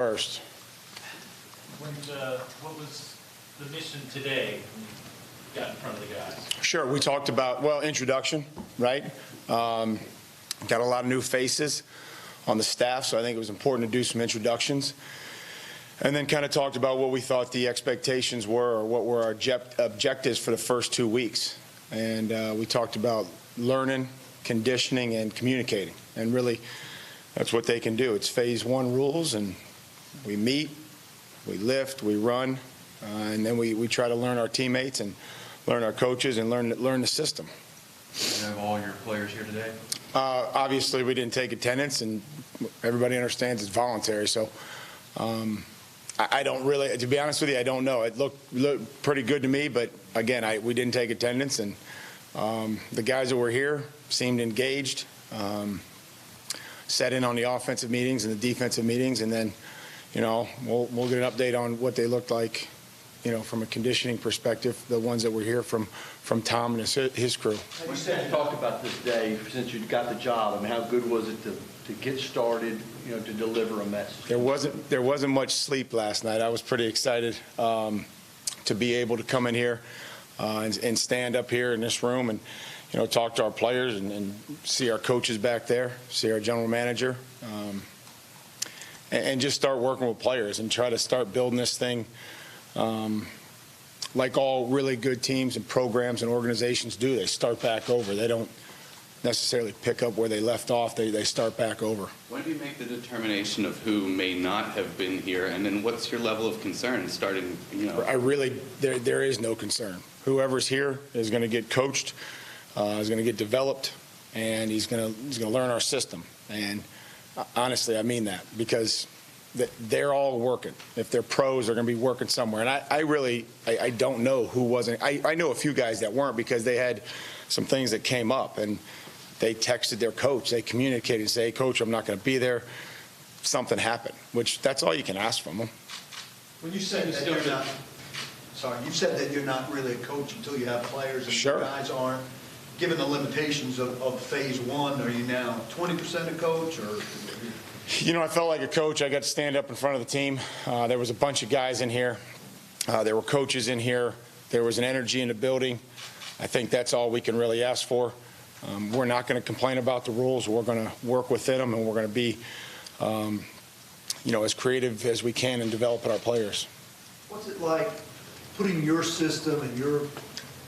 First. What was the mission today when you got in front of the guys? Sure, we talked about, introduction, right? Got a lot of new faces on the staff, so I think it was important to do some introductions. And then kind of talked about what we thought the expectations were or what were our objectives for the first 2 weeks. And we talked about learning, conditioning, and communicating. And really, that's what they can do. It's phase 1 rules, and we meet, we lift, we run, and then we try to learn our teammates and learn our coaches and learn the system. You have all your players here today? Obviously, we didn't take attendance, and everybody understands it's voluntary. So I don't really, to be honest with you, I don't know. It looked pretty good to me, but again, we didn't take attendance, and the guys that were here seemed engaged, set in on the offensive meetings and the defensive meetings, and then, we'll get an update on what they looked like, from a conditioning perspective, the ones that were here from Tom and his crew. You said you talked about this day since you got the job. I mean, how good was it to get started, to deliver a message? There wasn't much sleep last night. I was pretty excited to be able to come in here and stand up here in this room and, talk to our players and see our coaches back there, see our general manager, and just start working with players and try to start building this thing like all really good teams and programs and organizations do. They start back over. They don't necessarily pick up where they left off. They start back over. When do you make the determination of who may not have been here, and then what's your level of concern starting, there is no concern. Whoever's here is going to get coached, is going to get developed, and he's going to learn our system. And honestly, I mean that, because they're all working. If they're pros, they're going to be working somewhere. And I don't know who wasn't. I know a few guys that weren't because they had some things that came up, and they texted their coach. They communicated and say, "Hey, coach, I'm not going to be there." Something happened, which that's all you can ask from them. When you said that you're not, you said that you're not really a coach until you have players, and Sure. You guys aren't. Given the limitations of phase 1, are you now 20% a coach, or? I felt like a coach. I got to stand up in front of the team. There was a bunch of guys in here. There were coaches in here. There was an energy in the building. I think that's all we can really ask for. We're not going to complain about the rules. We're going to work within them, and we're going to be, as creative as we can in developing our players. What's it like putting your system and your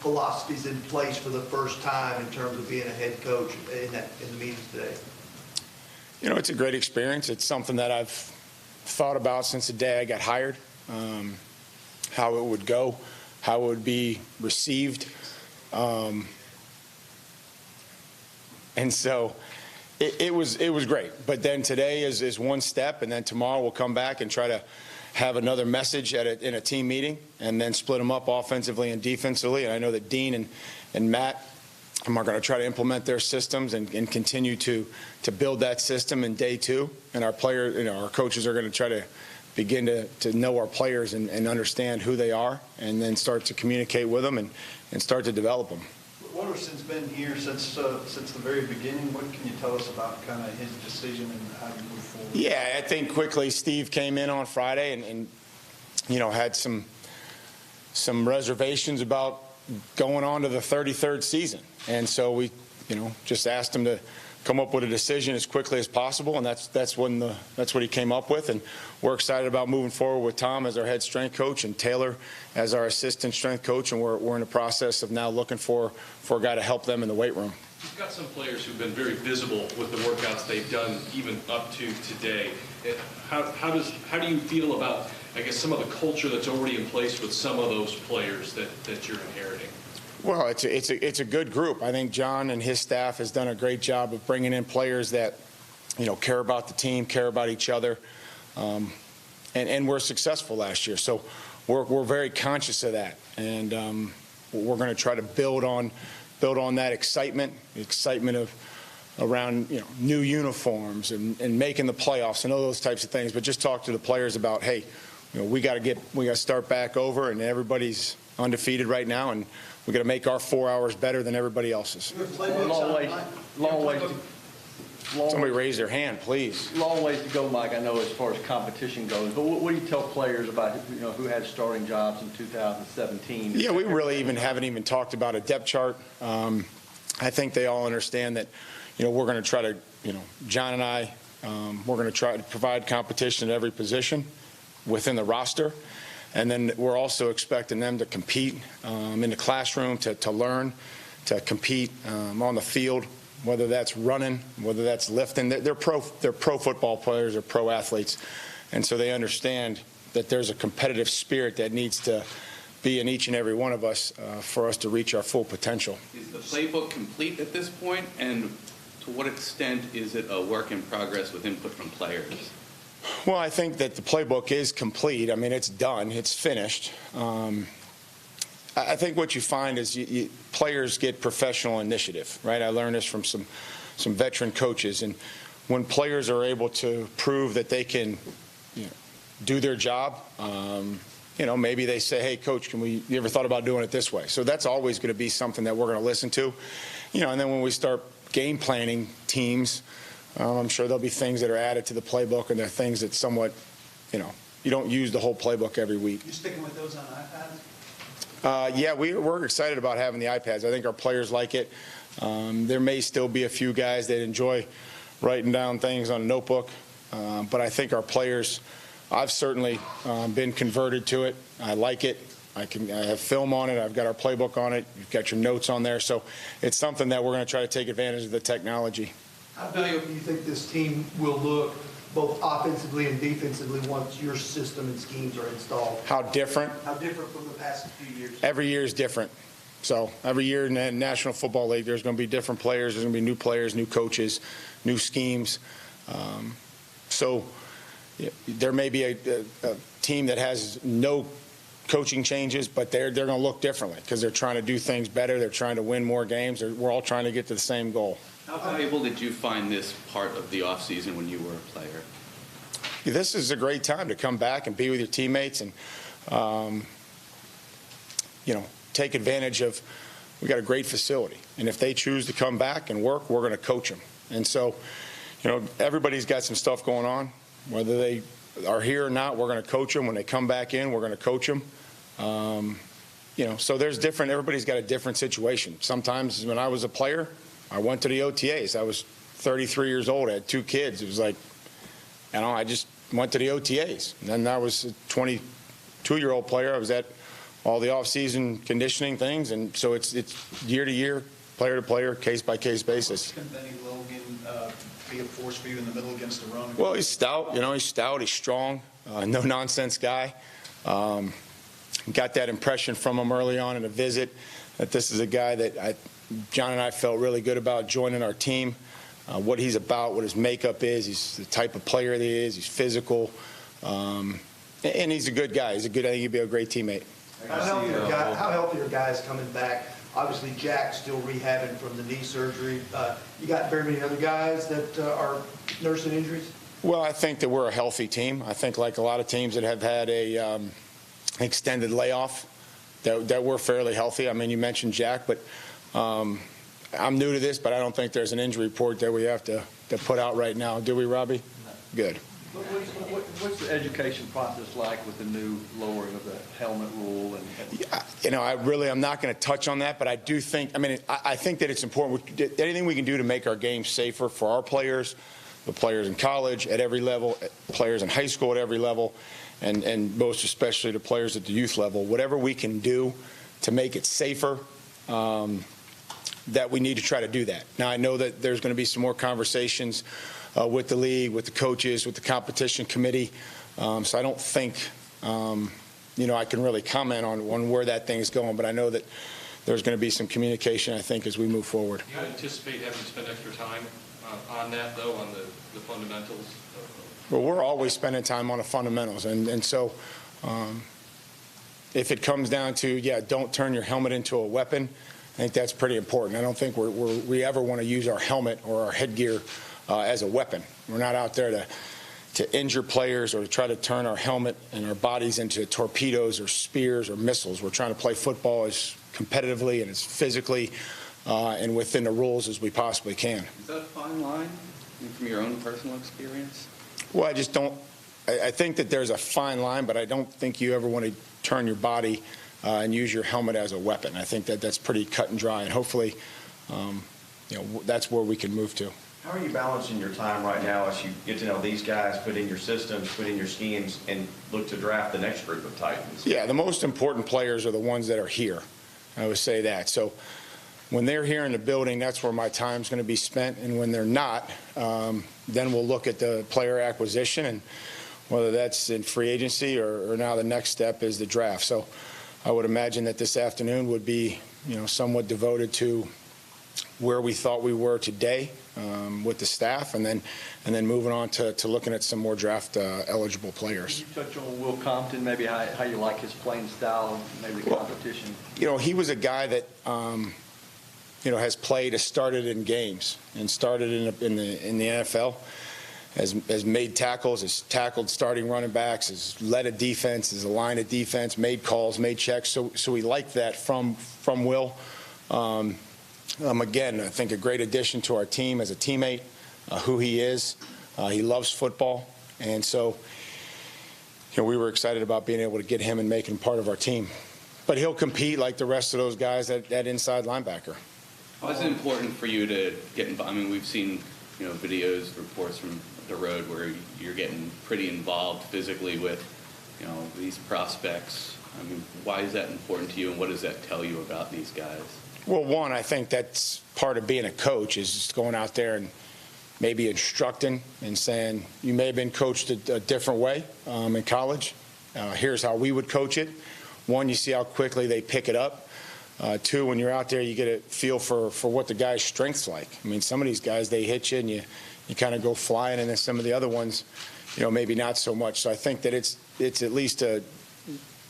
philosophies in place for the first time in terms of being a head coach in the meetings today? It's a great experience. It's something that I've thought about since the day I got hired, how it would go, how it would be received. And so it was great. But then today is one step, and then tomorrow we'll come back and try to have another message in a team meeting, and then split them up offensively and defensively. And I know that Dean and Matt are going to try to implement their systems and continue to build that system in day 2. And our players, our coaches are going to try to begin to know our players and understand who they are, and then start to communicate with them and start to develop them. Wonderson's been here since the very beginning. What can you tell us about kind of his decision and how you move forward? Yeah, I think quickly Steve came in on Friday and had some reservations about going on to the 33rd season. And so we, just asked him to come up with a decision as quickly as possible, and that's what he came up with. And we're excited about moving forward with Tom as our head strength coach and Taylor as our assistant strength coach, and we're in the process of now looking for a guy to help them in the weight room. You've got some players who've been very visible with the workouts they've done even up to today. How do you feel about, I guess, some of the culture that's already in place with some of those players that you're inheriting? Well, it's a good group. I think John and his staff has done a great job of bringing in players that, care about the team, care about each other, and we're successful last year. So we're very conscious of that, and we're going to try to build on that excitement of around new uniforms and making the playoffs and all those types of things. But just talk to the players about, hey, we got to start back over, and everybody's undefeated right now, and we got to make our 4 hours better than everybody else's. Long way. Somebody raise their hand, please. Long ways to go, Mike, I know, as far as competition goes, but what do you tell players about, who had starting jobs in 2017? Yeah, we really haven't even talked about a depth chart. I think they all understand that, we're going to try to, John and I, we're going to try to provide competition at every position within the roster. And then we're also expecting them to compete in the classroom, to learn, to compete on the field, whether that's running, whether that's lifting. They're pro football players, they're pro athletes. And so they understand that there's a competitive spirit that needs to be in each and every one of us for us to reach our full potential. Is the playbook complete at this point? And to what extent is it a work in progress with input from players? Well, I think that the playbook is complete. I mean, it's done. It's finished. I think what you find is players get professional initiative, right? I learned this from some veteran coaches. And when players are able to prove that they can do their job, maybe they say, hey, coach, you ever thought about doing it this way? So that's always going to be something that we're going to listen to. And then when we start game planning teams, I'm sure there'll be things that are added to the playbook, and there are things that somewhat, you don't use the whole playbook every week. You sticking with those on iPads? Yeah, we're excited about having the iPads. I think our players like it. There may still be a few guys that enjoy writing down things on a notebook, but I think our players, I've certainly been converted to it. I like it. I have film on it. I've got our playbook on it. You've got your notes on there. So it's something that we're going to try to take advantage of the technology. How valuable do you think this team will look, both offensively and defensively, once your system and schemes are installed? How different? How different from the past few years? Every year is different. So every year in the National Football League, there's going to be different players. There's going to be new players, new coaches, new schemes. So there may be a team that has no coaching changes, but they're going to look differently because they're trying to do things better. They're trying to win more games. We're all trying to get to the same goal. How valuable did you find this part of the offseason when you were a player? This is a great time to come back and be with your teammates and, take advantage of, we got a great facility. And if they choose to come back and work, we're going to coach them. And so, everybody's got some stuff going on. Whether they are here or not, we're going to coach them. When they come back in, we're going to coach them. So there's everybody's got a different situation. Sometimes when I was a player, I went to the OTAs. I was 33 years old. I had 2 kids. It was like, I just went to the OTAs. And then I was a 22-year-old player. I was at all the off-season conditioning things. And so it's year to year, player to player, case-by-case basis. Can Benny Logan be a force for you in the middle against the run? Well, he's stout. He's stout. He's strong. No-nonsense guy. Got that impression from him early on in a visit that this is a guy that John and I felt really good about joining our team, what he's about, what his makeup is. He's the type of player that he is. He's physical, and he's a good guy. I think he'd be a great teammate. How healthy are guys coming back? Obviously, Jack's still rehabbing from the knee surgery. You got very many other guys that are nursing injuries? Well, I think that we're a healthy team. I think like a lot of teams that have had a extended layoff, that we're fairly healthy. I mean, you mentioned Jack, but I'm new to this, but I don't think there's an injury report that we have to put out right now. Do we, Robbie? No. Good. What's the education process like with the new lowering of the helmet rule? I'm not going to touch on that, but I do think, I think that it's important. Anything we can do to make our game safer for our players, the players in college at every level, players in high school at every level, and most especially the players at the youth level, whatever we can do to make it safer, that we need to try to do that. Now, I know that there's going to be some more conversations with the league, with the coaches, with the competition committee. So I don't think, I can really comment on where that thing is going, but I know that there's going to be some communication, I think, as we move forward. Do you anticipate having to spend extra time on that, though, on the fundamentals? Well, we're always spending time on the fundamentals. And so if it comes down to, don't turn your helmet into a weapon, I think that's pretty important. I don't think we ever want to use our helmet or our headgear as a weapon. We're not out there to injure players or to try to turn our helmet and our bodies into torpedoes or spears or missiles. We're trying to play football as competitively and as physically and within the rules as we possibly can. Is that a fine line? From your own personal experience? Well, I just don't. I think that there's a fine line, but I don't think you ever want to turn your body and use your helmet as a weapon. I think that that's pretty cut and dry, and hopefully, that's where we can move to. How are you balancing your time right now as you get to know these guys, put in your systems, put in your schemes, and look to draft the next group of Titans? Yeah, the most important players are the ones that are here. I would say that. So when they're here in the building, that's where my time's going to be spent. And when they're not, then we'll look at the player acquisition, and whether that's in free agency or now the next step is the draft. So I would imagine that this afternoon would be, somewhat devoted to where we thought we were today with the staff, and then moving on to looking at some more draft eligible players. Can you touch on Will Compton, maybe how you like his playing style, maybe the competition? He was a guy that has played, has started in games and started in the NFL, has made tackles, has tackled starting running backs, has led a defense, has aligned a defense, made calls, made checks. So we like that from Will. Again, I think a great addition to our team as a teammate, who he is. He loves football. And so, we were excited about being able to get him and make him part of our team. But he'll compete like the rest of those guys at inside linebacker. Why is it important for you to get involved? I mean, we've seen, videos, reports from the road where you're getting pretty involved physically with, these prospects. I mean, why is that important to you, and what does that tell you about these guys? Well, one, I think that's part of being a coach, is just going out there and maybe instructing and saying, you may have been coached a different way in college. Here's how we would coach it. One, you see how quickly they pick it up. Two, when you're out there, you get a feel for what the guy's strength's like. I mean, some of these guys, they hit you and you kind of go flying, and then some of the other ones, maybe not so much. So I think that it's at least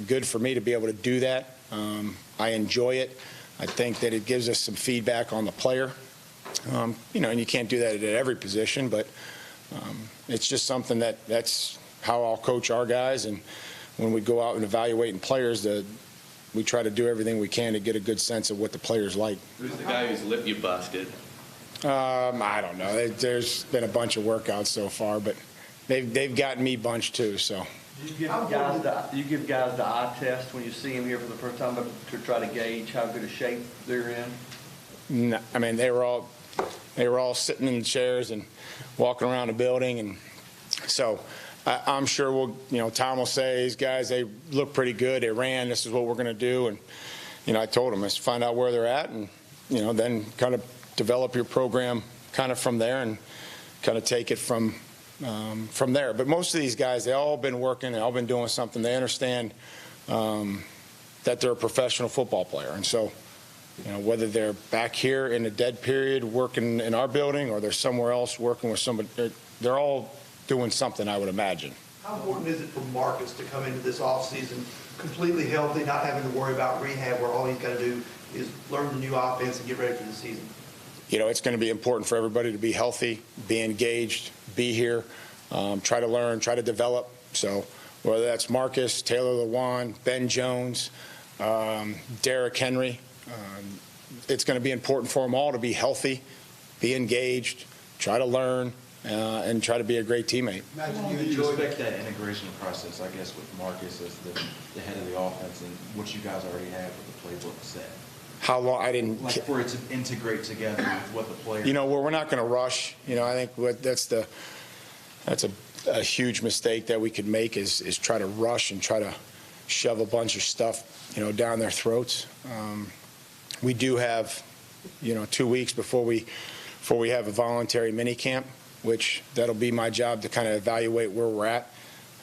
good for me to be able to do that. I enjoy it. I think that it gives us some feedback on the player. And you can't do that at every position, but it's just something that's how I'll coach our guys. And when we go out and evaluating players, we try to do everything we can to get a good sense of what the player's like. Who's the guy whose lip you busted? I don't know. There's been a bunch of workouts so far, but they've gotten me bunched too. So. Do you give guys the eye test when you see them here for the first time to try to gauge how good a shape they're in? No, I mean, they were all sitting in the chairs and walking around the building, and so I'm sure Tom will say, these guys, they look pretty good. They ran. This is what we're going to do. And I told them, let's find out where they're at, and then kind of develop your program kind of from there and kind of take it from there. But most of these guys, they all been working, they all been doing something. They understand that they're a professional football player. And so, whether they're back here in the dead period working in our building or they're somewhere else working with somebody, they're all doing something, I would imagine. How important is it for Marcus to come into this offseason completely healthy, not having to worry about rehab, where all he's got to do is learn the new offense and get ready for the season? It's going to be important for everybody to be healthy, be engaged, be here, try to learn, try to develop. So whether that's Marcus, Taylor Lewan, Ben Jones, Derrick Henry, it's going to be important for them all to be healthy, be engaged, try to learn, and try to be a great teammate. Imagine you enjoy that integration process, I guess, with Marcus as the head of the offense and what you guys already have with the playbook set. How long? I didn't. Like for it to integrate together with what the players. We're not going to rush. I think that's a huge mistake that we could make is try to rush and try to shove a bunch of stuff, down their throats. We do have, 2 weeks before we have a voluntary mini camp, which that'll be my job to kind of evaluate where we're at.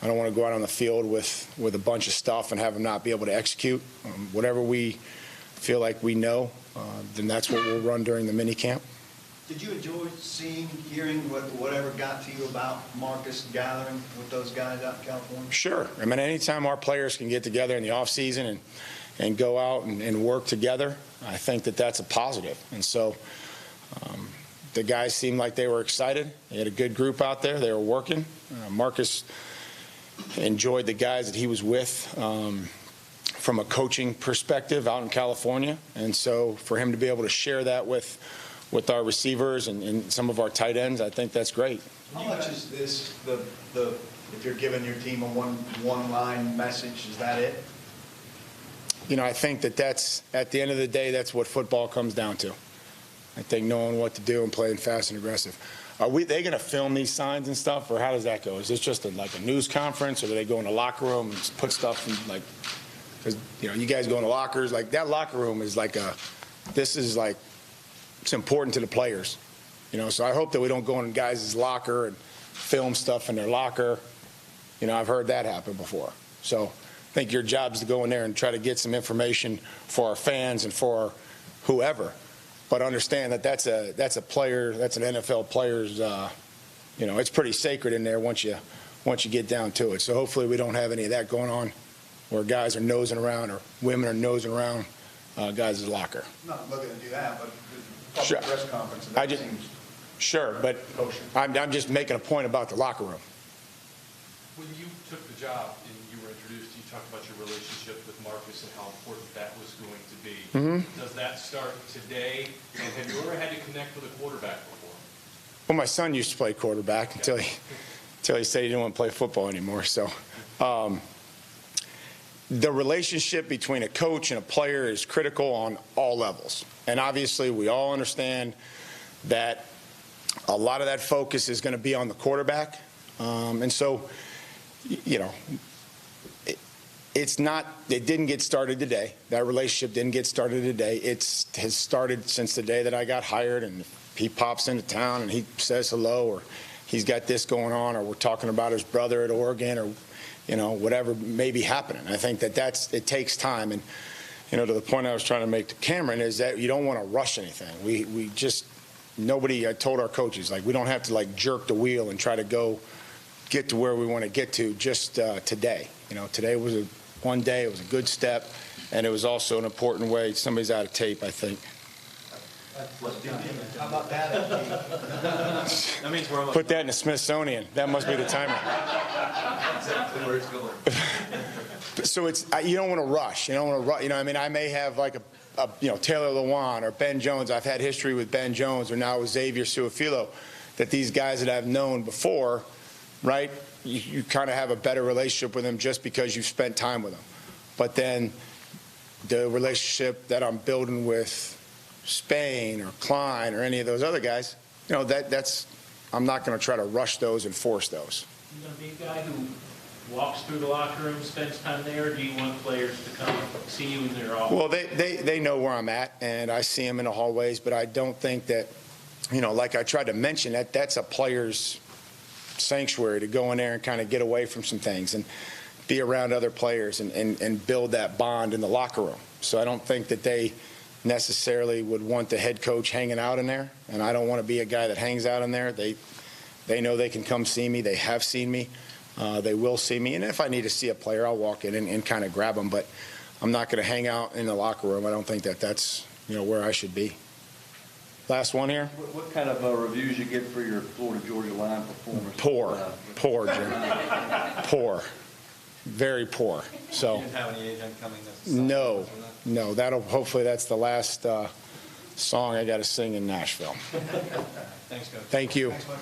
I don't want to go out on the field with a bunch of stuff and have them not be able to execute. Whatever we feel like we know, then that's what we'll run during the mini camp. Did you enjoy hearing whatever got to you about Marcus gathering with those guys out in California? Sure. I mean, anytime our players can get together in the offseason and go out and work together, I think that's a positive. And so the guys seemed like they were excited. They had a good group out there. They were working. Marcus enjoyed the guys that he was with from a coaching perspective out in California. And so for him to be able to share that with with our receivers and some of our tight ends, I think that's great. How much is this, if you're giving your team a one-line message, is that it? I think that's, at the end of the day, that's what football comes down to. I think knowing what to do and playing fast and aggressive. Are they going to film these signs and stuff, or how does that go? Is this just like a news conference, or do they go in the locker room and put stuff in, like, because, you guys go in the lockers, like that locker room is like it's important to the players. So I hope that we don't go in guys' locker and film stuff in their locker. I've heard that happen before. So I think your job is to go in there and try to get some information for our fans and for whoever. But understand that that's a player, that's an NFL player's, it's pretty sacred in there once you get down to it. So hopefully we don't have any of that going on where guys are nosing around or women are nosing around guys' locker. I'm not looking to do that, but the Sure. public press conference, and I that just- seems Sure, but kosher. I'm just making a point about the locker room. When you took the job and you were introduced, you talked about your relationship with Marcus and how important that was going to be. Mm-hmm. Does that start today? And have you ever had to connect with a quarterback before? Well, my son used to play quarterback until he said he didn't want to play football anymore. So the relationship between a coach and a player is critical on all levels. And obviously we all understand that a lot of that focus is going to be on the quarterback. And so, it didn't get started today. That relationship didn't get started today. It has started since the day that I got hired, and he pops into town and he says hello, or he's got this going on, or we're talking about his brother at Oregon, or, whatever may be happening. I think it takes time. And, to the point I was trying to make to Cameron is that you don't want to rush anything. I told our coaches, we don't have to jerk the wheel and try to get to where we want to get to just today. Today was one day, it was a good step, and it was also an important way. Somebody's out of tape, I think. How about that? That means we're almost. Put that in the Smithsonian. That must be the timer. Exactly where it's going. So you don't want to rush. You don't want to rush. I may have Taylor Lewan or Ben Jones. I've had history with Ben Jones, or now with Xavier Su'a-Filo, that these guys that I've known before, right? You kind of have a better relationship with them just because you've spent time with them. But then the relationship that I'm building with Spain or Klein or any of those other guys, I'm not going to try to rush those and force those. You going to be a guy who walks through the locker room, spends time there, or do you want players to come see you in their office? Well, they know where I'm at, and I see them in the hallways, but I don't think that, like I tried to mention, that's a player's sanctuary to go in there and kind of get away from some things and be around other players and build that bond in the locker room. So I don't think that they necessarily would want the head coach hanging out in there, and I don't want to be a guy that hangs out in there. They know they can come see me. They have seen me. They will see me, and if I need to see a player, I'll walk in and kind of grab them, but I'm not going to hang out in the locker room. I don't think that's where I should be. Last one here. What kind of reviews you get for your Florida-Georgia line performance? Poor, Jim. Poor. Very poor. So, You didn't have anything coming this no. Hopefully that's the last song I got to sing in Nashville. Thanks, Coach. Thank you. Thanks, Mike.